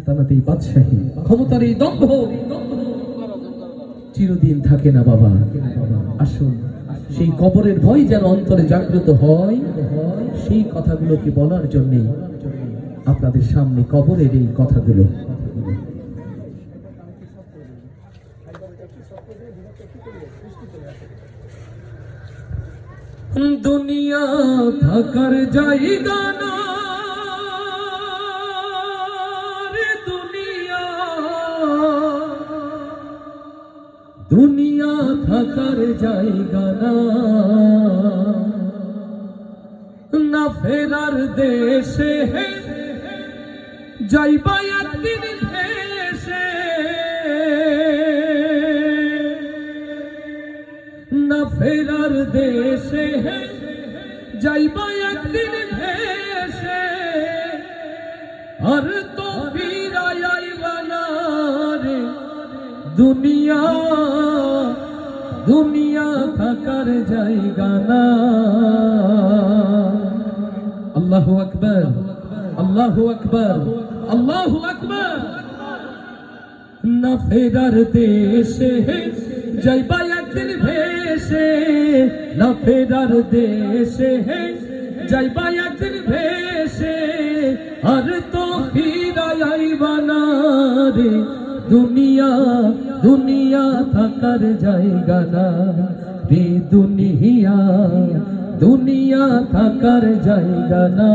সালতানাত, এই বাদশাহী, ক্ষমতার এই দম্ভ চিরদিন থাকে না বাবা। আসুন, সেই কবরের ভয় যেন অন্তরে জাগ্রত হয়, সেই কথাগুলোকে বলার জন্য আপনাদের সামনে কবরের এই কথাগুলো। দুনিয়া থাকার জায়গা না রে, দুনিয়া থাকার জায়গা না, না ফেরার দেশে যাইবা একদিন ভেসে, না ফেরার দেশে যাইবা একদিন ভেসে, আর তো ফিরাই আইবা না রে দুনিয়া, দুনিয়া থাকার জায়গা না। আল্লাহু আকবার, আল্লাহু আকবার, আল্লাহু আকবার। না ফেরার দেশে যাইবা একদিন ভেসে, না ফেরার দেশে যাইবা একদিন ভেসে, আর তো ফিরাই আইবা না রে দুনিয়া, দুনিয়া থাকার জায়গা না রে দুনিয়া, দুনিয়া থাকার জায়গা না,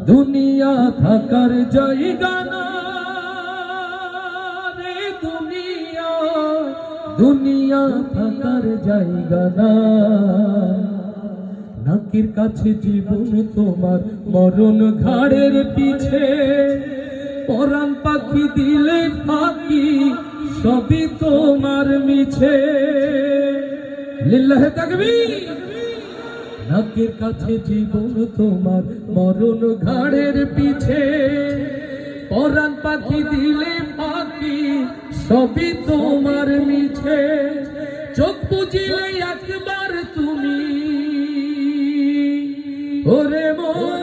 দুনিয়া থাকার জায়গা না রে দুনিয়া, দুনিয়া থাকার জায়গা না। নাকের কাছে জীবন তোমার, মরণ ঘাড়ের পিছে, পরাণ পাখি দিলে ফাঁকি, সবই তোমার মিছে। লিল্লাহে তাকবীর। নাকের কাছে জীবন তোমার, মরণ ঘাড়ের পিছে, পরাণ পাখি দিলে ফাঁকি, সবই তোমার মিছে। চোখ বুঝিলে একবার তুমি ওরে মন,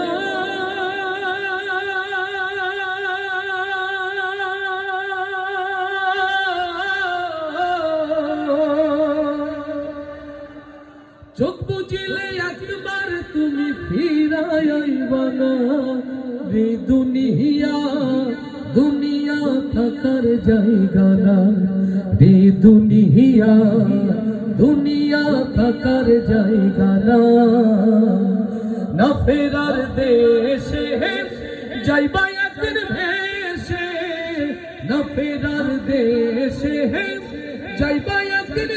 চোখ বুঝিলে একবার তুমি ফিরাই আইবা না রে দুনিয়া, দুনিয়া থাকার জায়গা না রে দুনিয়া, দুনিয়া থাকার জায়গা না। না ফেরার দেশে যাইবা একদিন ভেসে, না ফেরার দেশে যাইবা একদিন